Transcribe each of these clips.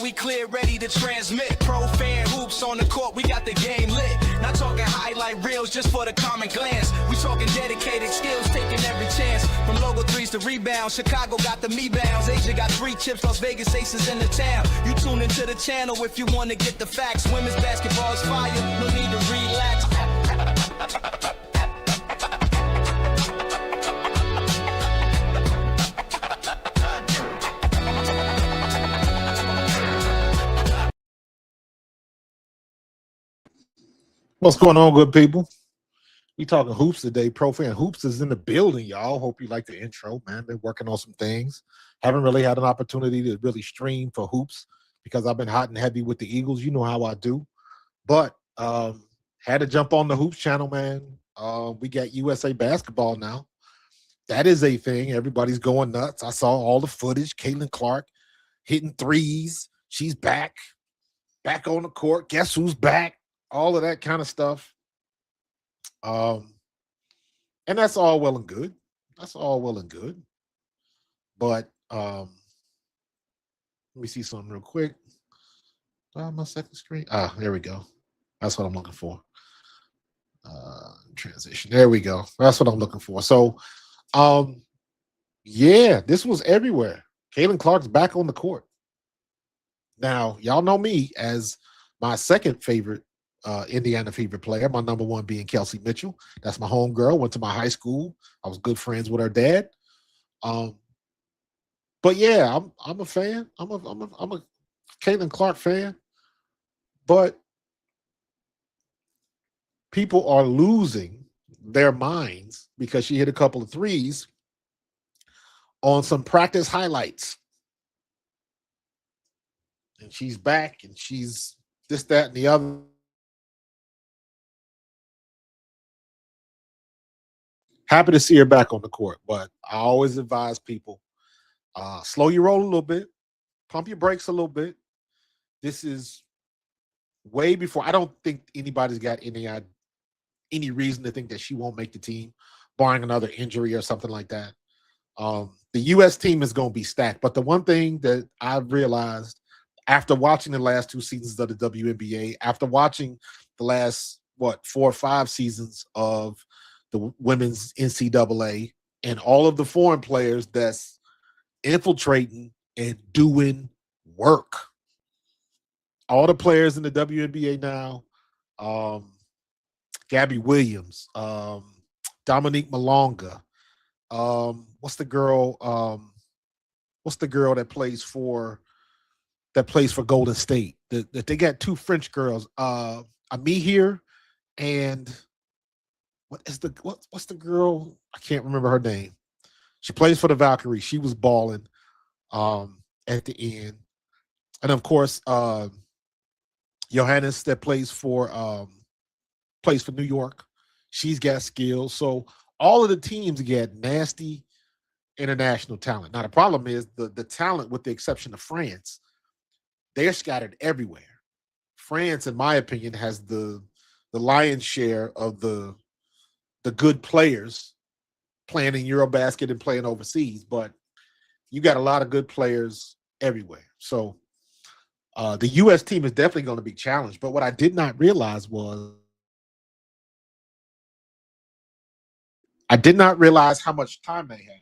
We clear, ready to transmit. Pro fan hoops on the court, we got the game lit. Not talking highlight reels just for the common glance. We talking dedicated skills, taking every chance. From logo threes to rebounds, Chicago got the me-bounds. Asia got 3 chips, Las Vegas aces in the town. You tune into the channel if you want to get the facts. Women's basketball is fire, no need to relax. What's going on, good people? We talking hoops today. Pro Fan Hoops is in the building, y'all. Hope you like the intro, man. Been working on some things. Haven't really had an opportunity to really stream for hoops because I've been hot and heavy with the Eagles. You know how I do. But had to jump on the hoops channel, man. We got USA basketball now. That is a thing. Everybody's going nuts. I saw all the footage. Caitlin Clark hitting threes. She's back on the court. Guess who's back? All of that kind of stuff. And that's all well and good. That's all well and good. But let me see something real quick. My second screen. There we go. That's what I'm looking for. Transition. There we go. That's what I'm looking for. So yeah, this was everywhere. Caitlin Clark's back on the court. Now, y'all know me as my second favorite Indiana Fever player, my number one being Kelsey Mitchell. That's my home girl. Went to my high school. I was good friends with her dad. But yeah, I'm a fan. I'm a Caitlin Clark fan. But people are losing their minds because she hit a couple of threes on some practice highlights. And she's back and she's this, that, and the other. Happy to see her back on the court, but I always advise people, slow your roll a little bit, pump your brakes a little bit. This is way before. I don't think anybody's got any reason to think that she won't make the team, barring another injury or something like that. The U.S. team is going to be stacked. But the one thing that I've realized after watching the last 2 seasons of the WNBA, after watching the last, 4 or 5 seasons of the women's NCAA, and all of the foreign players that's infiltrating and doing work, all the players in the WNBA now, um, Gabby Williams, Dominique Malonga, what's the girl? What's the girl that plays for Golden State? That they got 2 French girls, Ami here, and what's the girl? I can't remember her name. She plays for the Valkyries. She was balling at the end, and of course, Johannes that plays for New York. She's got skills. So all of the teams get nasty international talent. Now the problem is the talent, with the exception of France, they're scattered everywhere. France, in my opinion, has the lion's share of the good players playing in Eurobasket and playing overseas, but you got a lot of good players everywhere. So the U.S. team is definitely going to be challenged. But what I did not realize was I did not realize how much time they had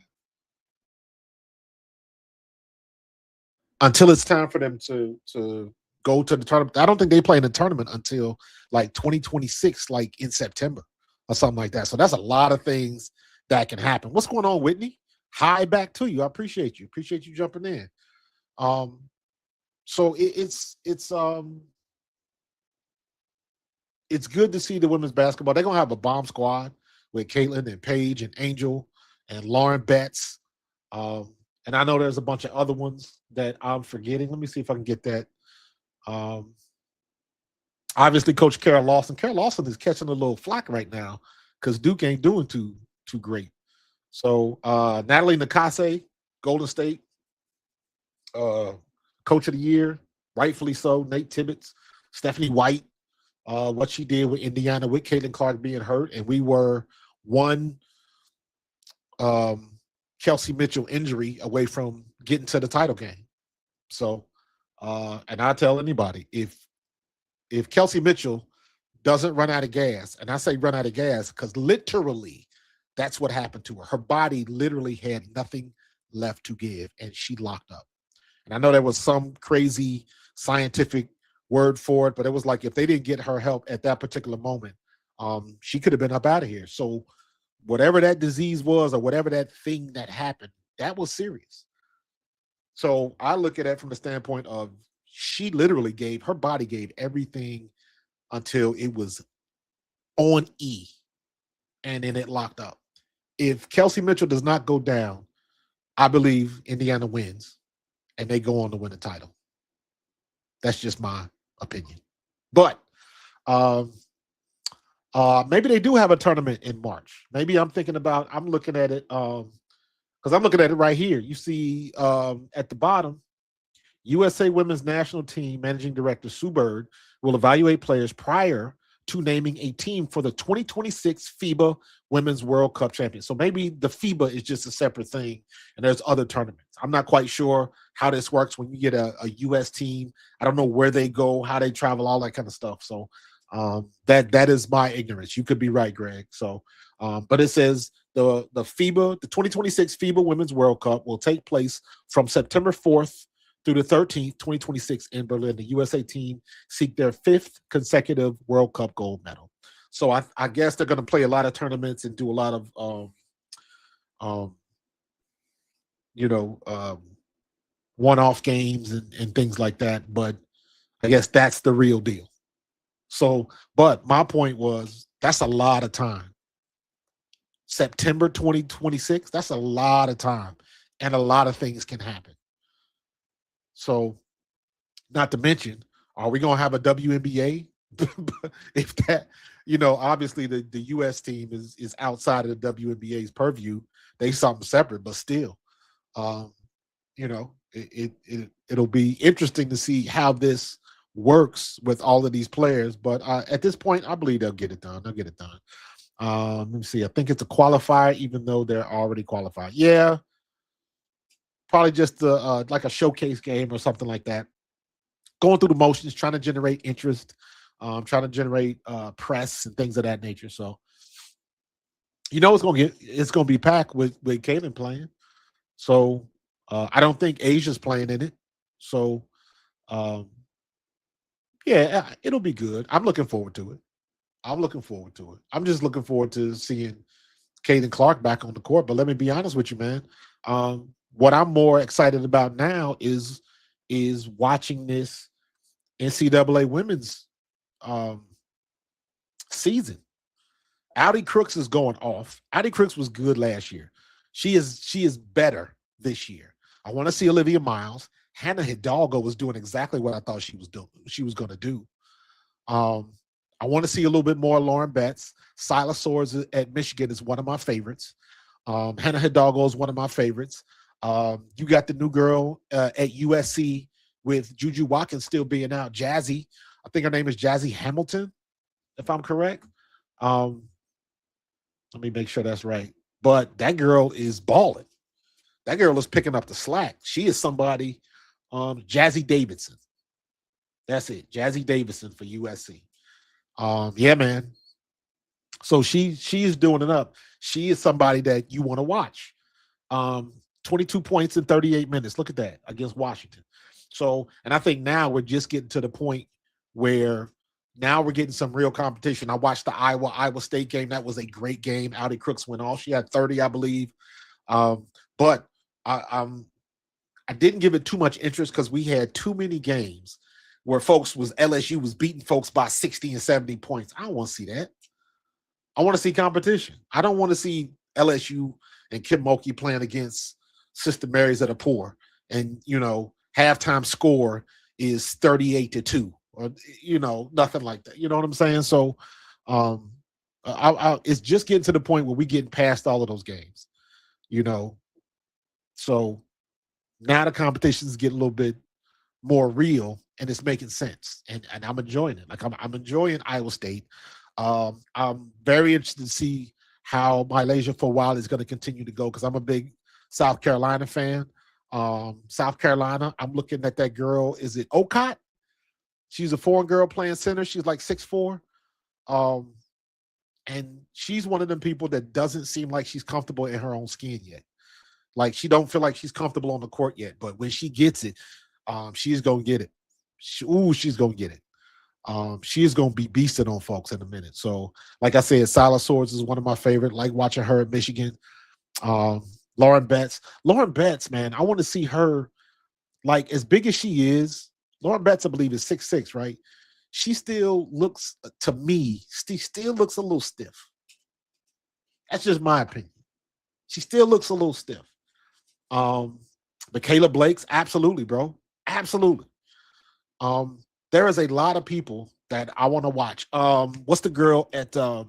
until it's time for them to go to the tournament. I don't think they play in the tournament until like 2026, like in September or something like that. So that's a lot of things that can happen. What's going on, Whitney? Hi, back to you. I appreciate you. Appreciate you jumping in. Um, so it's good to see the women's basketball. They're gonna have a bomb squad with Caitlin and Paige and Angel and Lauren Betts. And I know there's a bunch of other ones that I'm forgetting. Let me see if I can get that. Um, Obviously, Coach Carol Lawson. Carol Lawson is catching a little flack right now because Duke ain't doing too great. So Natalie Nakase, Golden State, Coach of the Year, rightfully so. Nate Tibbetts, Stephanie White, what she did with Indiana with Caitlin Clark being hurt, and we were one Kelsey Mitchell injury away from getting to the title game. So, and I tell anybody, if Kelsey Mitchell doesn't run out of gas, and I say run out of gas because literally that's what happened to her. Her body literally had nothing left to give, and she locked up. And I know there was some crazy scientific word for it, but it was like if they didn't get her help at that particular moment, she could have been up out of here. So whatever that disease was or whatever that thing that happened, that was serious. So I look at it from the standpoint of she literally her body gave everything until it was on E, and then it locked up. If Kelsey Mitchell does not go down, I believe Indiana wins and they go on to win the title. That's just my opinion. But maybe they do have a tournament in March. Maybe I'm looking at it because I'm looking at it right here. You see at the bottom, USA Women's National Team Managing Director Sue Bird will evaluate players prior to naming a team for the 2026 FIBA Women's World Cup Champions. So maybe the FIBA is just a separate thing, and there's other tournaments. I'm not quite sure how this works when you get a U.S. team. I don't know where they go, how they travel, all that kind of stuff. So that is my ignorance. You could be right, Greg. So, but it says the FIBA, the 2026 FIBA Women's World Cup will take place from September 4th through the 13th, 2026 in Berlin. The USA team seek their 5th consecutive World Cup gold medal. So I guess they're going to play a lot of tournaments and do a lot of, one-off games and things like that. But I guess that's the real deal. So, but my point was that's a lot of time. September 2026, that's a lot of time. And a lot of things can happen. So, not to mention, are we going to have a WNBA? If that, obviously the U.S. team is outside of the WNBA's purview. They something separate, but still, it'll be interesting to see how this works with all of these players. But at this point, I believe they'll get it done. They'll get it done. Let me see. I think it's a qualifier, even though they're already qualified. Yeah, probably just like a showcase game or something like that. Going through the motions, trying to generate interest, trying to generate press and things of that nature. So it's gonna be packed with Caitlin playing. So I don't think Asia's playing in it. So um, yeah, it'll be good. I'm looking forward to it. I'm looking forward to it. I'm just looking forward to seeing Caden Clark back on the court. But let me be honest with you, man. What I'm more excited about now is watching this NCAA women's um, season. Audi Crooks is going off. Audi Crooks was good last year. She is better this year. I want to see Olivia Miles. Hannah Hidalgo was doing exactly what I thought she was doing. She was going to do. Um, I want to see a little bit more Lauren Betts. Silas Swords at Michigan is one of my favorites. Hannah Hidalgo is one of my favorites. You got the new girl at USC with Juju Watkins still being out. Jazzy, I think her name is Jazzy Hamilton, if I'm correct. Let me make sure that's right. But that girl is balling. That girl is picking up the slack. She is somebody. Jazzy Davidson. That's it. Jazzy Davidson for USC. Yeah, man. So she's doing it up. She is somebody that you want to watch. 22 points in 38 minutes. Look at that against Washington. So, and I think now we're just getting to the point where now we're getting some real competition. I watched the Iowa State game. That was a great game. Audi Crooks went off. She had 30, I believe. But I didn't give it too much interest because we had too many games where LSU was beating folks by 60 and 70 points. I don't want to see that. I want to see competition. I don't want to see LSU and Kim Mulkey playing against Sister Mary's that are poor. And, halftime score is 38-2 or, nothing like that. You know what I'm saying? So it's just getting to the point where we getting past all of those games, So now the competitions get a little bit more real and it's making sense. And I'm enjoying it. Like I'm enjoying Iowa State. I'm very interested to see how Malaysia for a while is going to continue to go because I'm a big South Carolina fan. South Carolina, I'm looking at that girl. Is it Okot? She's a foreign girl playing center. She's like 6'4". And she's one of them people that doesn't seem like she's comfortable in her own skin yet. Like she don't feel like she's comfortable on the court yet. But when she gets it, she's going to get it. She's going to get it. She is going to be beasting on folks in a minute. So, like I said, Silas Swords is one of my favorite. Like watching her at Michigan. Lauren Betts, man, I want to see her. Like as big as she is, Lauren Betts, I believe, is 6'6", right? She still looks, to me, still looks a little stiff. That's just my opinion. She still looks a little stiff. Michaela Blake's, absolutely, bro, absolutely. There is a lot of people that I want to watch. What's the girl the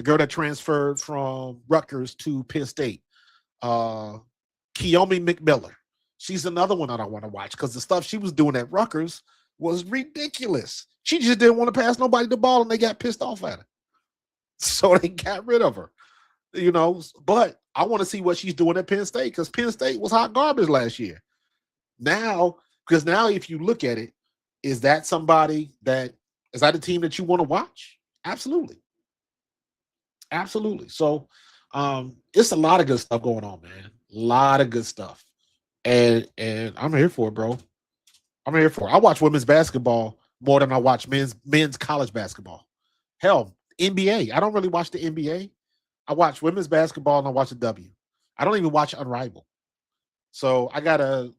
girl that transferred from Rutgers to Penn State? Keomi McMillan. She's another one that I want to watch because the stuff she was doing at Rutgers was ridiculous. She just didn't want to pass nobody the ball, and they got pissed off at her. So they got rid of her, But I want to see what she's doing at Penn State because Penn State was hot garbage last year. Now, if you look at it, is that a team that you want to watch? Absolutely. Absolutely. So it's a lot of good stuff going on, man. A lot of good stuff. And I'm here for it, bro. I'm here for it. I watch women's basketball more than I watch men's college basketball. Hell, NBA. I don't really watch the NBA. I watch women's basketball and I watch the W. I don't even watch Unrivaled. So I got a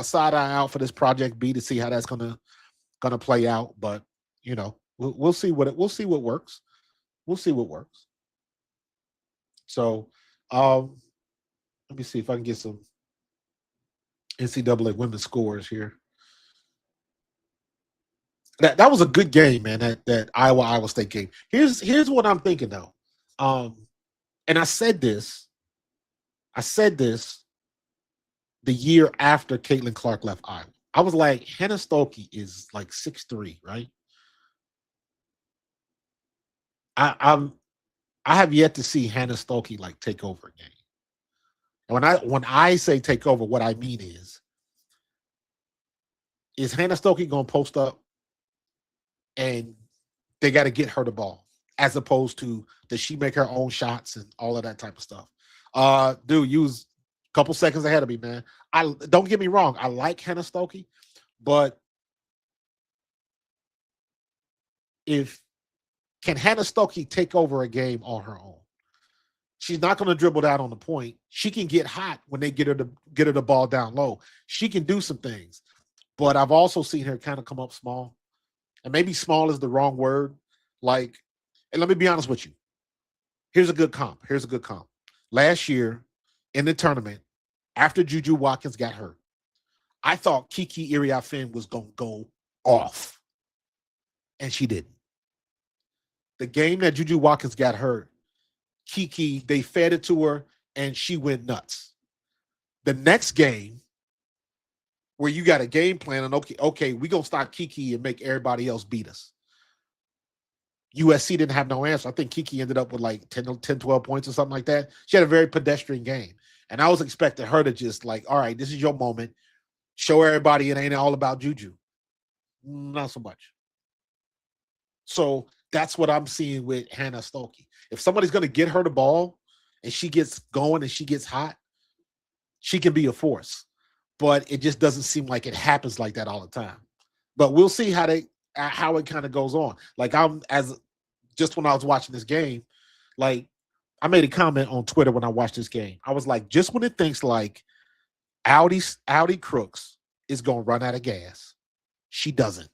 side eye out for this Project B to see how that's gonna play out. But we'll see what works. We'll see what works. So let me see if I can get some NCAA women's scores here. That was a good game, man. That Iowa State game. Here's what I'm thinking though. And I said this the year after Caitlin Clark left Iowa. I was like, Hannah Stokey is like 6'3", right? I'm I have yet to see Hannah Stokey like take over a game. And when I say take over, what I mean is Hannah Stokey gonna post up and they got to get her the ball, as opposed to does she make her own shots and all of that type of stuff. Dude, you was a couple seconds ahead of me, man. I don't get me wrong, I like Hannah Stokey, but if can Hannah Stokey take over a game on her own? She's not going to dribble down on the point. She can get hot when they get her the ball down low. She can do some things, but I've also seen her kind of come up small, and maybe small is the wrong word. Like, and let me be honest with you. Here's a good comp. Last year in the tournament, after Juju Watkins got hurt, I thought Kiki Iriafen was going to go off, and she didn't. The game that Juju Watkins got hurt, Kiki, they fed it to her, and she went nuts. The next game, where you got a game plan, and okay, we're going to stop Kiki and make everybody else beat us. USC didn't have no answer. I think Kiki ended up with like 10, 12 points or something like that. She had a very pedestrian game. And I was expecting her to just like, all right, this is your moment. Show everybody it ain't all about Juju. Not so much. So that's what I'm seeing with Hannah Stokey. If somebody's going to get her the ball and she gets going and she gets hot, she can be a force. But it just doesn't seem like it happens like that all the time. But we'll see how it kind of goes on. Like just when I was watching this game, like I made a comment on Twitter when I watched this game. I was like, just when it thinks like Audi Crooks is going to run out of gas, she doesn't.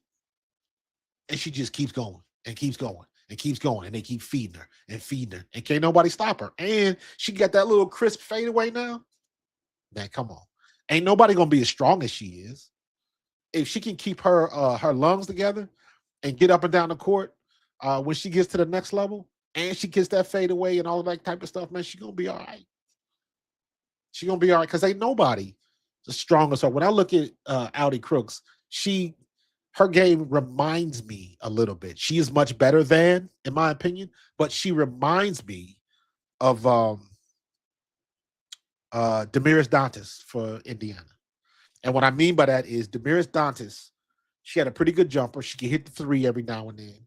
And she just keeps going and keeps going and keeps going. And they keep feeding her. And can't nobody stop her. And she got that little crisp fadeaway now. Man, come on. Ain't nobody going to be as strong as she is. If she can keep her lungs together and get up and down the court when she gets to the next level, and she gets that fade away and all of that type of stuff, man, she's going to be all right. She's going to be all right because ain't nobody as strong as her. When I look at Audi Crooks, her game reminds me a little bit. She is much better than, in my opinion, but she reminds me of Damiris Dantas for Indiana. And what I mean by that is Damiris Dantas, she had a pretty good jumper. She could hit the three every now and then.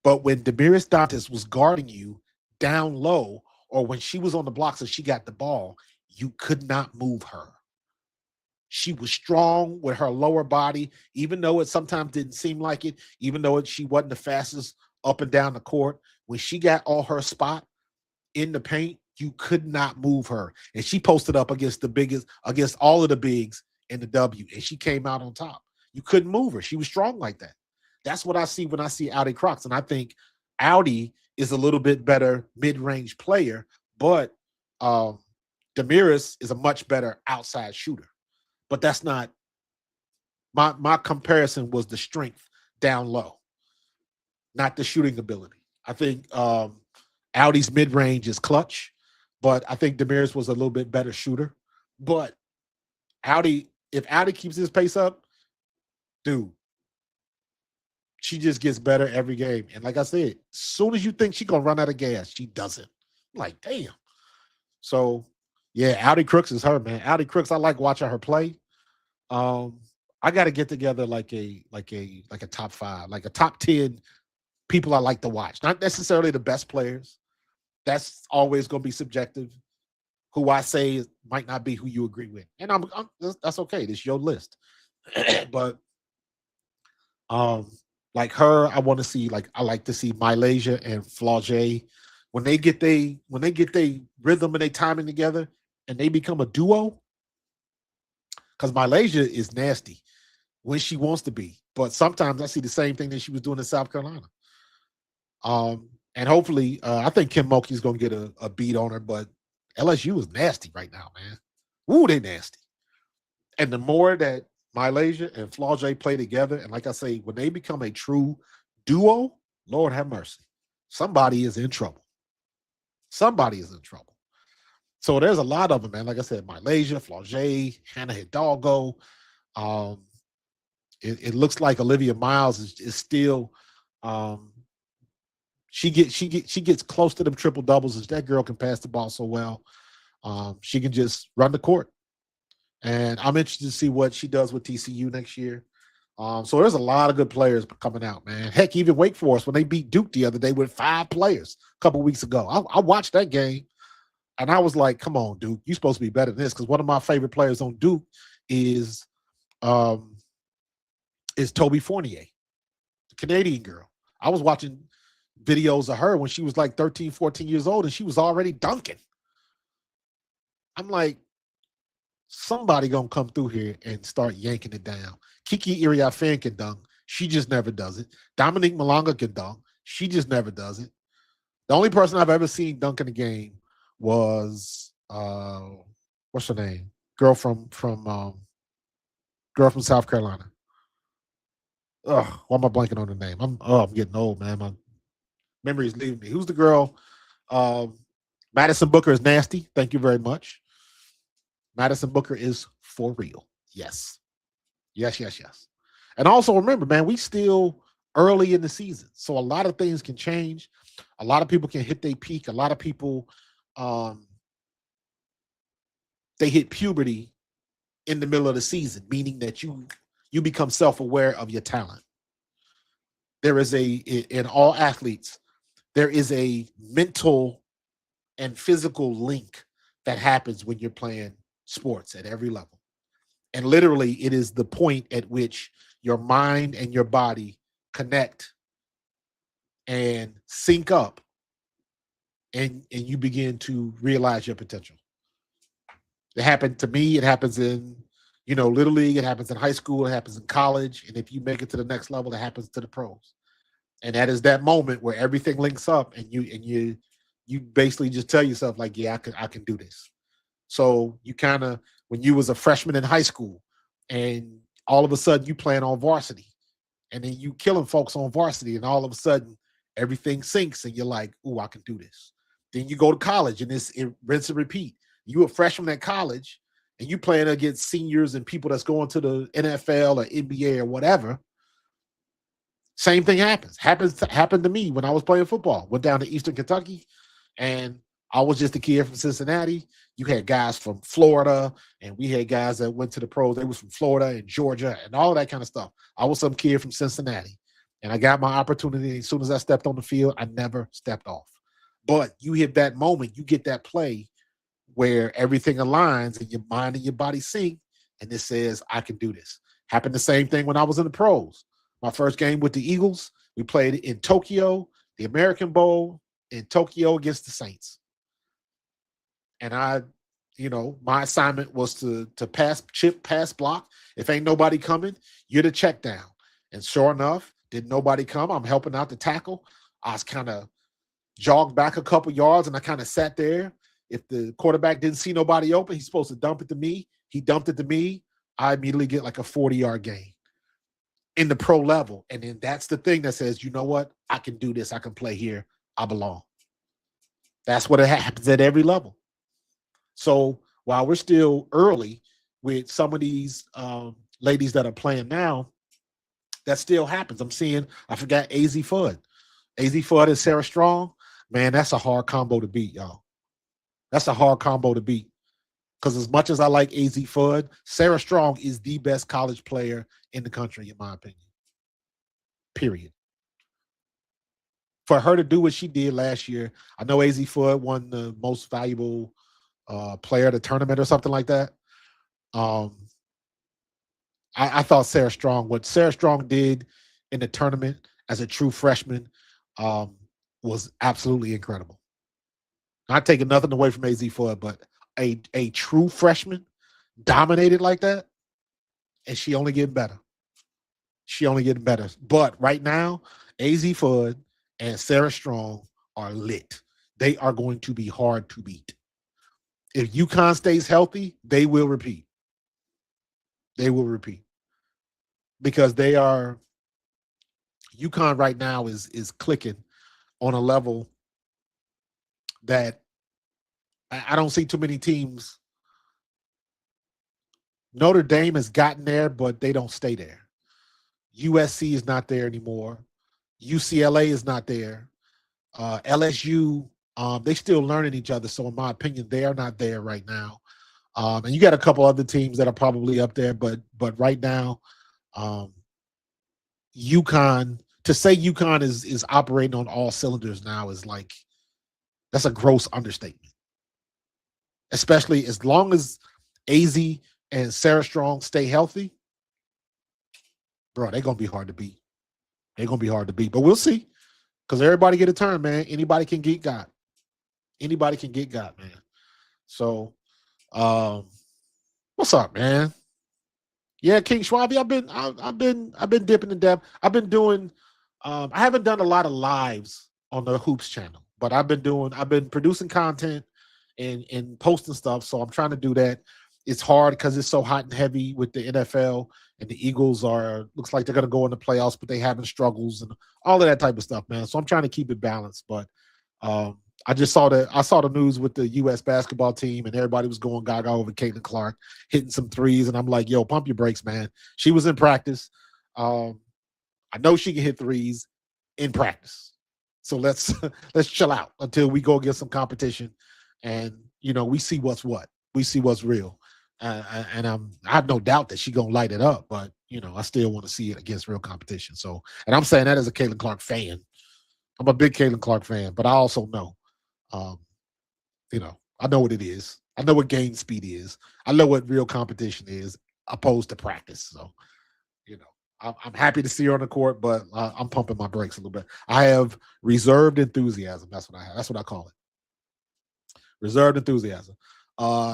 But when Damiris Dantas was guarding you down low, or when she was on the blocks and she got the ball, you could not move her. She was strong with her lower body, even though it sometimes didn't seem like it, even though she wasn't the fastest up and down the court. When she got all her spot in the paint, you could not move her. And she posted up against all of the bigs in the W, and she came out on top. You couldn't move her. She was strong like that. That's what I see when I see Audi Crocs. And I think Audi is a little bit better mid-range player, but Damiris is a much better outside shooter. But that's not my comparison was the strength down low, not the shooting ability. I think Audi's mid-range is clutch, but I think Damiris was a little bit better shooter. But if Audi keeps his pace up, dude, she just gets better every game. And like I said, as soon as you think she's going to run out of gas, she doesn't. I'm like, damn. So, yeah, Audi Crooks is her, man. Audi Crooks, I like watching her play. I got to get together like a top 5, like a top 10 people I like to watch. Not necessarily the best players. That's always going to be subjective. Who I say might not be who you agree with, and that's okay. This is your list. But like her, I want to see I like to see Malaysia and Flaugier when they get they rhythm and they timing together and they become a duo. Because Malaysia is nasty when she wants to be, but sometimes I see the same thing that she was doing in South Carolina. And hopefully, I think Kim Mulkey's going to get a beat on her, but LSU is nasty right now, man. Ooh, they nasty. And the more that Malaysia and Flaugier play together, and like I say, when they become a true duo, Lord have mercy, somebody is in trouble. Somebody is in trouble. So there's a lot of them, man. Like I said, Malaysia, Flaugier, Hannah Hidalgo, Um, it looks like Olivia Miles is still um, she gets close to them triple doubles as that girl can pass the ball so well. She can just run the court. And I'm interested to see what she does with TCU next year. So there's a lot of good players coming out, man. Heck, even Wake Forest, when they beat Duke the other day with 5 players a couple weeks ago. I watched that game and I was like, come on, Duke, you're supposed to be better than this. Because one of my favorite players on Duke is um, Toby Fournier, the Canadian girl. I was watching videos of her when she was like 13, 14 years old, and she was already dunking. I'm like, somebody gonna come through here and start yanking it down. Kiki Iriafen can dunk. She just never does it. Dominique Malonga can dunk. She just never does it. The only person I've ever seen dunk in a game was what's her name? Girl from South Carolina. Ugh, why am I blanking on the name? I'm getting old, man. My memory is leaving me. Who's the girl? Um, Madison Booker is nasty. Thank you very much. Madison Booker is for real. Yes. Yes, yes, yes. And also remember, man, we still early in the season. So a lot of things can change. A lot of people can hit their peak. A lot of people um they hit puberty in the middle of the season, meaning that you become self-aware of your talent. There is in all athletes, there is a mental and physical link that happens when you're playing sports at every level. And literally, it is the point at which your mind and your body connect and sync up, and you begin to realize your potential. It happened to me. It happens in, little league. It happens in high school. It happens in college. And if you make it to the next level, it happens to the pros. And that is that moment where everything links up, and you basically just tell yourself like, yeah, I can do this. So you kind of, when you was a freshman in high school, and all of a sudden you playing on varsity, and then you killing folks on varsity, and all of a sudden everything sinks, and you're like, "Ooh, I can do this." Then you go to college, and it rinse and repeat. You a freshman at college, and you playing against seniors and people that's going to the NFL or NBA or whatever. Same thing happened to me when I was playing football. Went down to Eastern Kentucky, and I was just a kid from Cincinnati. You had guys from Florida, and we had guys that went to the pros. They was from Florida and Georgia and all that kind of stuff. I was some kid from Cincinnati, and I got my opportunity. As soon as I stepped on the field, I never stepped off. But you hit that moment, you get that play where everything aligns and your mind and your body sync, and it says, I can do this. Happened the same thing when I was in the pros. My first game with the Eagles, we played in Tokyo, the American Bowl in Tokyo against the Saints. And my assignment was to pass block. If ain't nobody coming, you're the check down. And sure enough, did nobody come? I'm helping out the tackle. I was kind of jogged back a couple yards, and I kind of sat there. If the quarterback didn't see nobody open, he's supposed to dump it to me. He dumped it to me. I immediately get like a 40-yard gain in the pro level. And then that's the thing that says, you know what? I can do this. I can play here. I belong. That's what it happens at every level. So while we're still early with some of these ladies that are playing now, that still happens. I forgot AZ Fudd. AZ Fudd and Sarah Strong. Man, that's a hard combo to beat, y'all. That's a hard combo to beat. Because as much as I like AZ Fudd, Sarah Strong is the best college player in the country, in my opinion. Period. For her to do what she did last year, I know AZ Fudd won the most valuable player of the tournament or something like that. Um, I thought what Sarah Strong did in the tournament as a true freshman um, was absolutely incredible. Not taking nothing away from AZ Fudd, but a true freshman dominated like that, and she only getting better. She only getting better. But right now, AZ Fudd and Sarah Strong are lit. They are going to be hard to beat. If UConn stays healthy, they will repeat. They will repeat. Because UConn right now is clicking on a level that I don't see too many teams Notre Dame has gotten there, but they don't stay there. USC is not there anymore. UCLA is not there. LSU, they still learning each other. So in my opinion, they are not there right now. And you got a couple other teams that are probably up there, but right now, um, UConn, to say UConn is operating on all cylinders now is like, that's a gross understatement. Especially as long as AZ and Sarah Strong stay healthy, bro, they're gonna be hard to beat. They're gonna be hard to beat, but we'll see. Because everybody get a turn, man. Anybody can get got. Anybody can get got, man. So, um, what's up, man? Yeah, King Schwabi, I've been dipping in depth. I've been doing. I haven't done a lot of lives on the Hoops channel, but I've been producing content and posting stuff. So I'm trying to do that. It's hard because it's so hot and heavy with the NFL, and the Eagles looks like they're gonna go in the playoffs, but they having struggles and all of that type of stuff, man. So I'm trying to keep it balanced. But I saw the news with the U.S. basketball team, and everybody was going gaga over Caitlin Clark hitting some threes, and I'm like, yo, pump your brakes, man. She was in practice. Um, I know she can hit threes in practice. So let's let's chill out until we go get some competition, and we see what's what. We see what's real, and I have no doubt that she's gonna light it up. But I still want to see it against real competition. So, and I'm saying that as a Caitlin Clark fan. I'm a big Caitlin Clark fan, but I also know, um, I know what it is. I know what game speed is. I know what real competition is, opposed to practice. So, you know, I'm happy to see her on the court, but I'm pumping my brakes a little bit. I have reserved enthusiasm. That's what I have. That's what I call it. Reserved enthusiasm.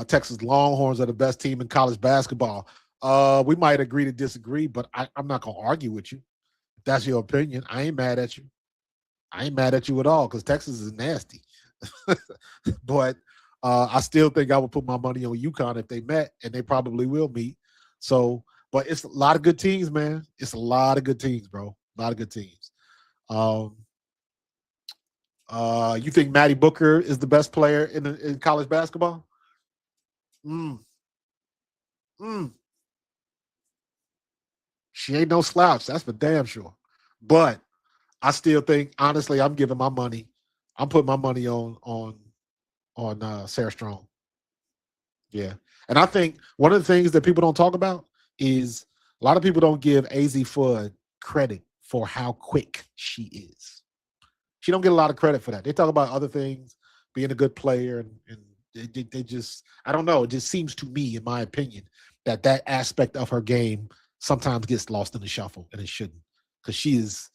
Texas Longhorns are the best team in college basketball. We might agree to disagree, but I'm not gonna argue with you. If that's your opinion, I ain't mad at you. I ain't mad at you at all because Texas is nasty. But I still think I would put my money on UConn if they met, and they probably will meet. So, but it's a lot of good teams, man. It's a lot of good teams, bro. A lot of good teams. Um, you think Maddie Booker is the best player in college basketball? Mm, mm. She ain't no slouch. That's for damn sure. But I still think, honestly, I'm giving my money. I'm putting my money on Sarah Strong. Yeah, and I think one of the things that people don't talk about is a lot of people don't give AZ Fudd credit for how quick she is. She don't get a lot of credit for that. They talk about other things, being a good player, and they just, I don't know. It just seems to me, in my opinion, that aspect of her game sometimes gets lost in the shuffle, and it shouldn't, because she is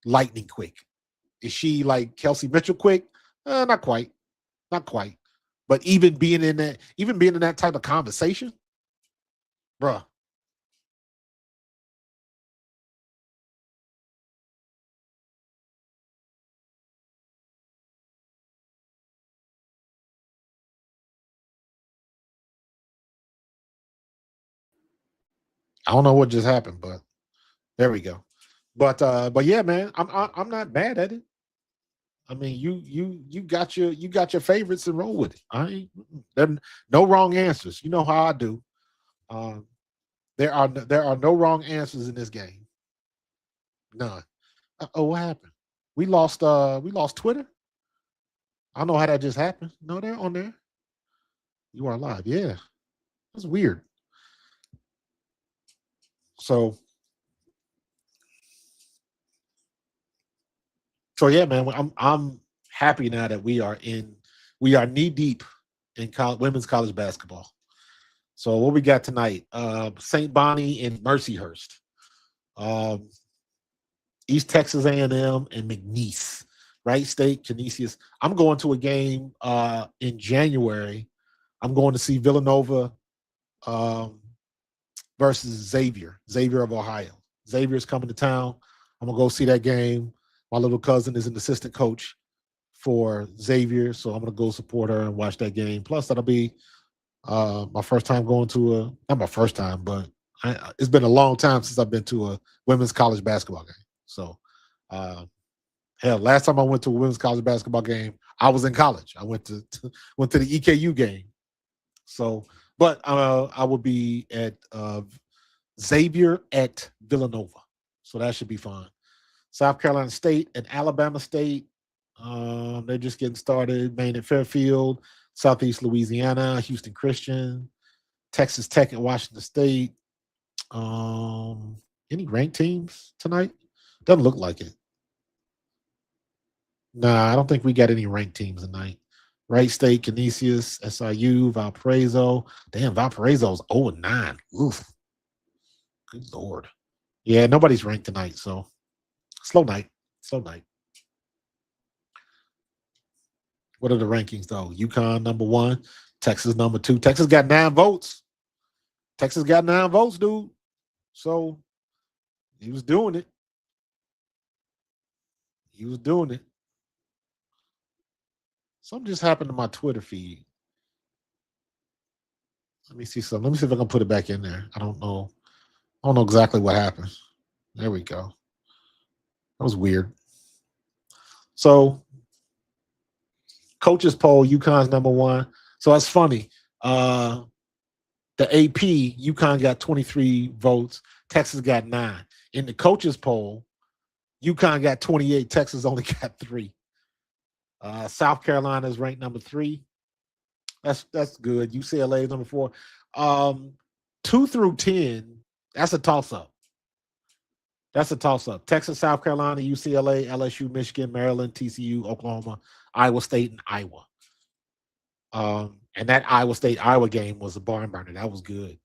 lightning quick. Is she like Kelsey Mitchell quick? Not quite, not quite. But even being in that type of conversation, bruh, I don't know what just happened, but there we go. But yeah, man, I'm not mad at it. I mean, you got your favorites and roll with it. I ain't there, no wrong answers. You know how I do. Um, there are no wrong answers in this game. None. Oh, what happened? We lost Twitter. I don't know how that just happened. No, they're on there. You are live. Yeah, that's weird. So yeah, man, I'm happy now that we are knee deep in women's college basketball. So what we got tonight? St. Bonnie and Mercyhurst, um, East Texas A&M and McNeese, Wright State, Canisius. I'm going to a game in January. I'm going to see Villanova um, versus Xavier of Ohio. Xavier's coming to town. I'm gonna go see that game. My little cousin is an assistant coach for Xavier, so I'm gonna go support her and watch that game. Plus, that'll be my first time going to not my first time, but it's been a long time since I've been to a women's college basketball game. So, uh, hell, last time I went to a women's college basketball game, I was in college. I went to the EKU game. So But I will be at Xavier at Villanova, so that should be fun. South Carolina State and Alabama State. They're just getting started. Maine at Fairfield, Southeast Louisiana, Houston Christian, Texas Tech and Washington State. Um, any ranked teams tonight? Doesn't look like it. Nah, I don't think we got any ranked teams tonight. Wright State, Canisius, SIU, Valparaiso. Damn, Valparaiso's 0-9. Oof. Good Lord. Yeah, nobody's ranked tonight, so slow night. Slow night. What are the rankings, though? UConn number 1, Texas number 2. Texas got 9 votes. Texas got 9 votes, dude. So he was doing it. He was doing it. Something just happened to my Twitter feed. Let me see something. Let me see if I can put it back in there. I don't know. I don't know exactly what happened. There we go. That was weird. So, coaches poll, UConn's number 1. So that's funny. The AP, UConn got 23 votes. Texas got 9. In the coaches poll, UConn got 28. Texas only got 3. South Carolina is ranked number 3. That's good. UCLA is number 4. 2 through 10, that's a toss-up. That's a toss-up. Texas, South Carolina, UCLA, LSU, Michigan, Maryland, TCU, Oklahoma, Iowa State, and Iowa. And that Iowa State-Iowa game was a barn burner. That was good.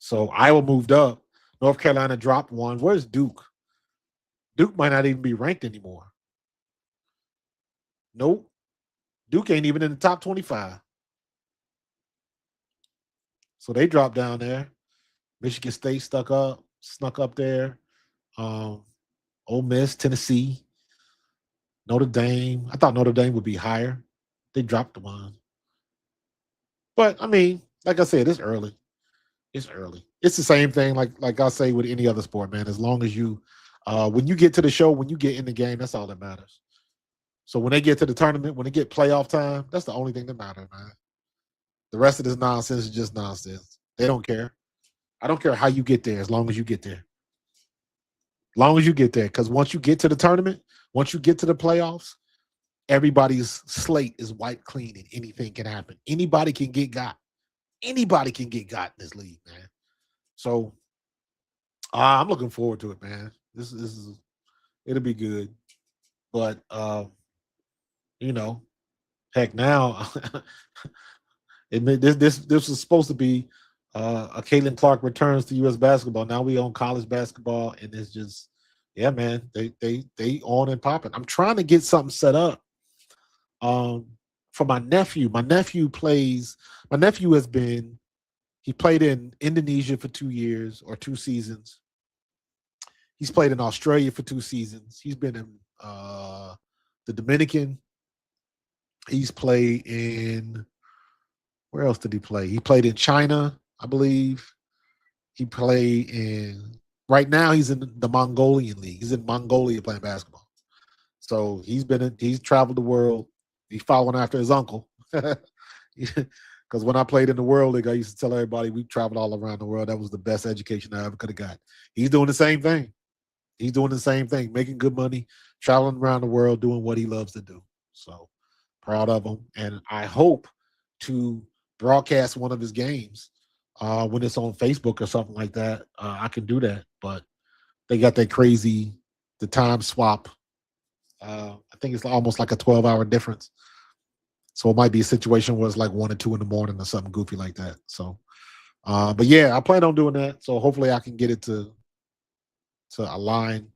So Iowa moved up. North Carolina dropped 1. Where's Duke? Duke might not even be ranked anymore. Nope. Duke ain't even in the top 25. So they dropped down there. Michigan State snuck up there. Ole Miss, Tennessee, Notre Dame. I thought Notre Dame would be higher. They dropped the one. But I mean, like I said, it's early. It's early. It's the same thing, like I say with any other sport, man. As long as you, when you get to the show, when you get in the game, that's all that matters. So when they get to the tournament, when they get playoff time, that's the only thing that matters, man. The rest of this nonsense is just nonsense. They don't care. I don't care how you get there, as long as you get there. As long as you get there, because once you get to the tournament, once you get to the playoffs, everybody's slate is wiped clean and anything can happen. Anybody can get got. Anybody can get got in this league, man. So I'm looking forward to it, man. This is it'll be good. But heck, now this was supposed to be a Caitlin Clark returns to U.S. basketball. Now we own college basketball, and it's just, yeah, man, they on and popping. I'm trying to get something set up for my nephew. My nephew he played in Indonesia for 2 years or 2 seasons. He's played in Australia for 2 seasons. He's been in the Dominican. He's played in, where else did he play? He played in China, I believe. He played in, right now he's in the Mongolian league. He's in Mongolia playing basketball. So he's traveled the world. He's following after his uncle. Because when I played in the World League, I used to tell everybody we traveled all around the world. That was the best education I ever could have got. He's doing the same thing. He's doing the same thing, making good money, traveling around the world, doing what he loves to do. So proud of him. And I hope to broadcast one of his games when it's on Facebook or something like that. I can do that. But they got that crazy, the time swap. I think it's almost like a 12-hour difference. So it might be a situation where it's like 1 or 2 in the morning or something goofy like that. So, but yeah, I plan on doing that. So hopefully I can get it to align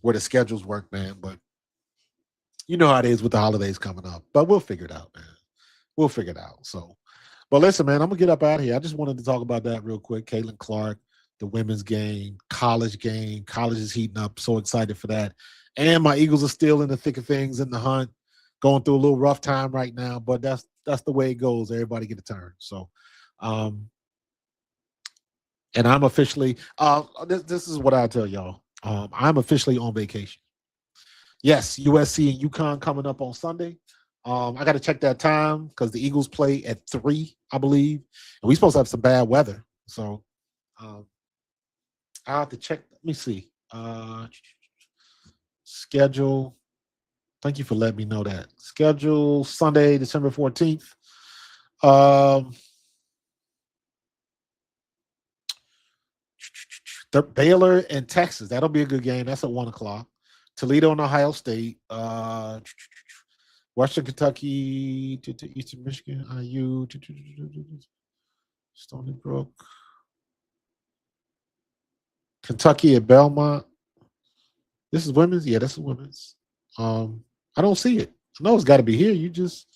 where the schedules work, man. But you know how it is with the holidays coming up. But we'll figure it out, man. We'll figure it out. So, but listen, man, I'm gonna get up out of here. I just wanted to talk about that real quick. Caitlin Clark, the women's game, college game. College is heating up. So excited for that. And my Eagles are still in the thick of things in the hunt. Going through a little rough time right now, but that's the way it goes. Everybody get a turn. So, and I'm officially this is what I tell y'all. I'm officially on vacation. Yes, USC and UConn coming up on Sunday. I got to check that time because the Eagles play at 3, I believe, and we supposed to have some bad weather. So um, I have to check. Let me see. Schedule. Thank you for letting me know that. Schedule Sunday, December 14th. Um, Baylor and Texas. That'll be a good game. That's at 1 o'clock. Toledo and Ohio State. Western Kentucky to Eastern Michigan. IU. Stony Brook. Kentucky at Belmont. This is women's. Yeah, this is women's. I don't see it. I know it's got to be here. You just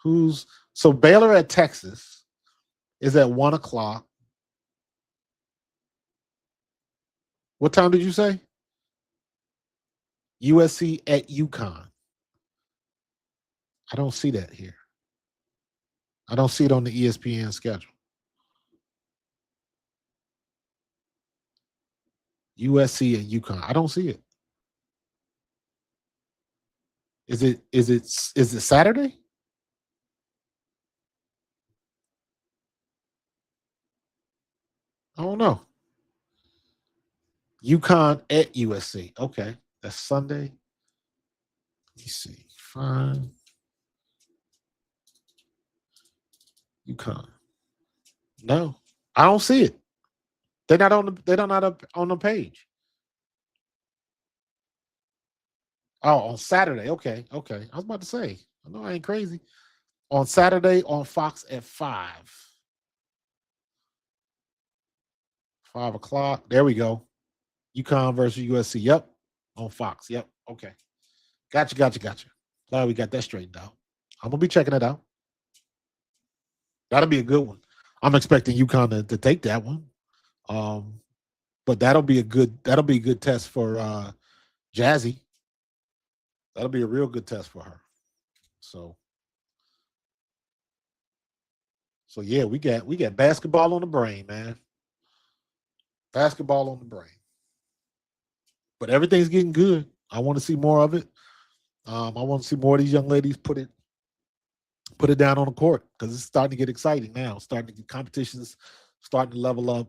who's so Baylor at Texas is at 1 o'clock. What time did you say? USC at UConn. I don't see that here. I don't see it on the ESPN schedule. USC and UConn. I don't see it. Is it Saturday? I don't know. UConn at USC. Okay. That's Sunday. Let me see. Fine. UConn. No, I don't see it. They're not on the page. Oh, on Saturday. Okay. Okay. I was about to say. I know I ain't crazy. On Saturday on Fox at 5. 5 o'clock. There we go. UConn versus USC. Yep. On Fox. Yep. Okay. Gotcha. Glad we got that straightened out. I'm gonna be checking it out. That'll be a good one. I'm expecting UConn to take that one. But that'll be a good test for Jazzy. That'll be a real good test for her. So so yeah, we got basketball on the brain, man. Basketball on the brain. But everything's getting good. I want to see more of it. I want to see more of these young ladies put it down on the court because it's starting to get exciting now. Starting to get competitions, starting to level up,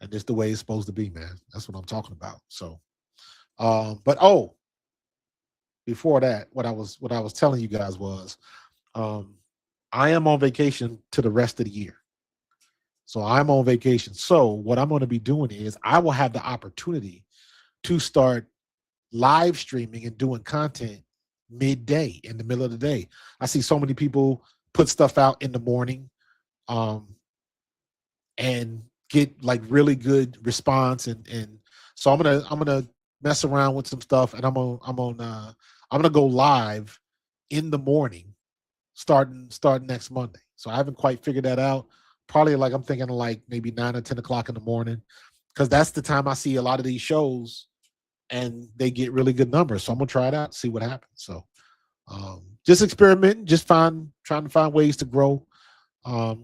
and it's the way it's supposed to be, man. That's what I'm talking about. So, but before that, what I was telling you guys was, um, I am on vacation to the rest of the year. So I'm on vacation. So what I'm going to be doing is I will have the opportunity to start live streaming and doing content midday in the middle of the day. I see so many people put stuff out in the morning um, and get like really good response and so I'm gonna mess around with some stuff and I'm gonna go live in the morning starting next Monday. So I haven't quite figured that out. Probably like I'm thinking of like maybe 9 or 10 o'clock in the morning because that's the time I see a lot of these shows and they get really good numbers. So I'm gonna try it out, see what happens. So just experimenting, trying to find ways to grow,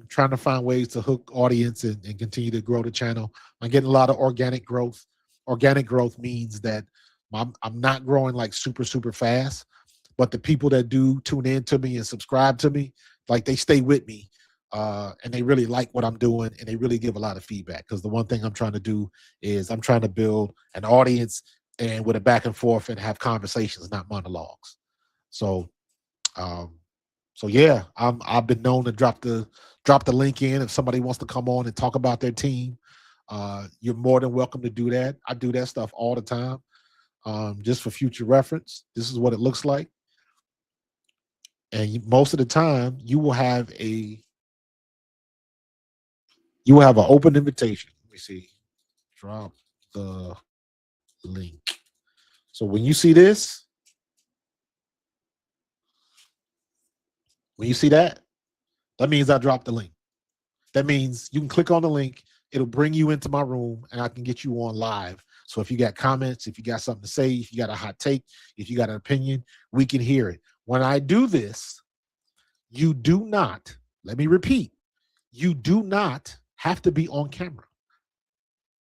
trying to find ways to hook audience and continue to grow the channel. I'm getting a lot of organic growth. Organic growth means that I'm not growing like super fast, but the people that do tune in to me and subscribe to me, like they stay with me. And they really like what I'm doing and they really give a lot of feedback because the one thing I'm trying to do is I'm trying to build an audience and with a back and forth and have conversations, not monologues. So, um, so yeah, I've been known to drop the link in if somebody wants to come on and talk about their team. You're more than welcome to do that. I do that stuff all the time, just for future reference. This is what it looks like, and most of the time, you will have an open invitation. Let me see. Drop the link. So when you see this, when you see that, that means I dropped the link. That means you can click on the link. It'll bring you into my room and I can get you on live. So if you got comments, if you got something to say, if you got a hot take, if you got an opinion, we can hear it. When I do this, you do not, let me repeat, you do not have to be on camera.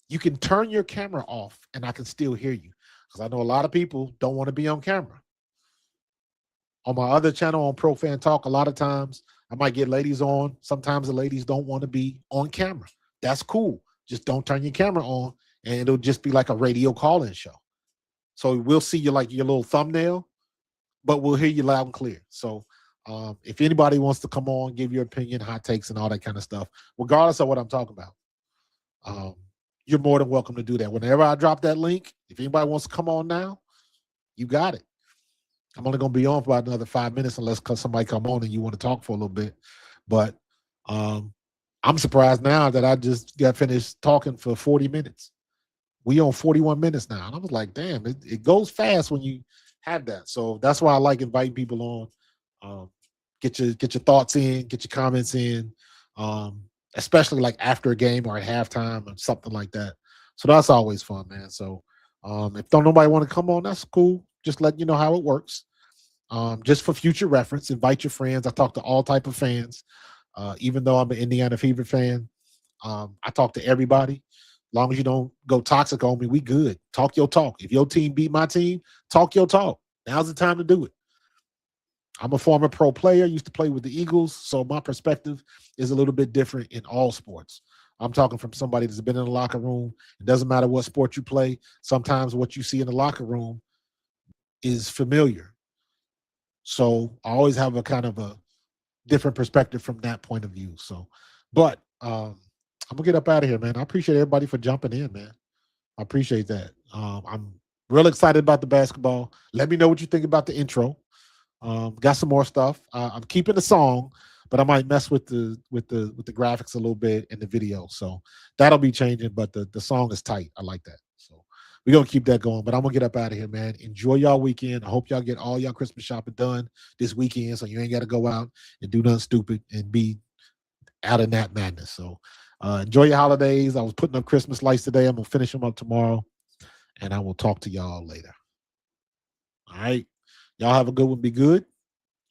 You can turn your camera off and I can still hear you because I know a lot of people don't want to be on camera. On my other channel on Pro Fan Talk, a lot of times I might get ladies on. Sometimes the ladies don't want to be on camera. That's cool. Just don't turn your camera on, and it'll just be like a radio call-in show. So we'll see you like your little thumbnail, but we'll hear you loud and clear. So if anybody wants to come on, give your opinion, hot takes, and all that kind of stuff, regardless of what I'm talking about, you're more than welcome to do that. Whenever I drop that link, if anybody wants to come on now, you got it. I'm only going to be on for about another 5 minutes unless somebody come on and you want to talk for a little bit. But I'm surprised now that I just got finished talking for 40 minutes. We on 41 minutes now. And I was like, damn, it goes fast when you have that. So that's why I like inviting people on. Get your thoughts in, get your comments in, especially like after a game or at halftime or something like that. So that's always fun, man. So if nobody want to come on, that's cool. Just letting you know how it works. Just for future reference, invite your friends. I talk to all type of fans. Even though I'm an Indiana Fever fan, I talk to everybody. As long as you don't go toxic on me, we good. Talk your talk. If your team beat my team, talk your talk. Now's the time to do it. I'm a former pro player, used to play with the Eagles, so my perspective is a little bit different in all sports. I'm talking from somebody that's been in the locker room. It doesn't matter what sport you play. Sometimes what you see in the locker room is familiar. So I always have a kind of a different perspective from that point of view. So, but I'm gonna get up out of here, man. I appreciate everybody for jumping in, man. I appreciate that. I'm real excited about the basketball. Let me know what you think about the intro. Got some more stuff. I'm keeping the song, but I might mess with the graphics a little bit in the video. So that'll be changing. But the song is tight. I like that. So we're gonna keep that going. But I'm gonna get up out of here, man. Enjoy y'all weekend. I hope y'all get all y'all Christmas shopping done this weekend, so you ain't gotta go out and do nothing stupid and be out in that madness. So enjoy your holidays. I was putting up Christmas lights today. I'm gonna finish them up tomorrow, and I will talk to y'all later. All right. Y'all have a good one. Be good.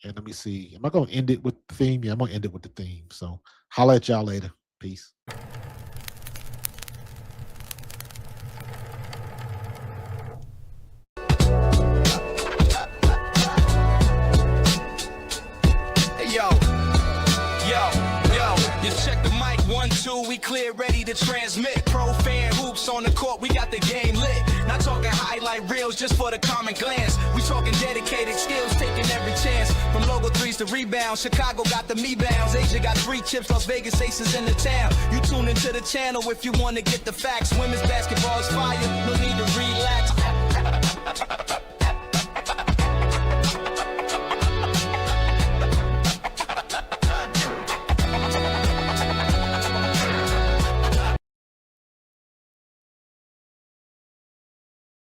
And let me see. Am I going to end it with the theme? Yeah, I'm going to end it with the theme. So holla at y'all later. Peace. Check the mic, 1, 2, we clear, ready to transmit. Pro fan hoops on the court, we got the game lit. Not talking highlight reels just for the common glance. We talking dedicated skills, taking every chance. From logo threes to rebounds, Chicago got the me-bounds. Asia got 3 chips, Las Vegas aces in the town. You tune into the channel if you want to get the facts. Women's basketball is fire, no need to relax.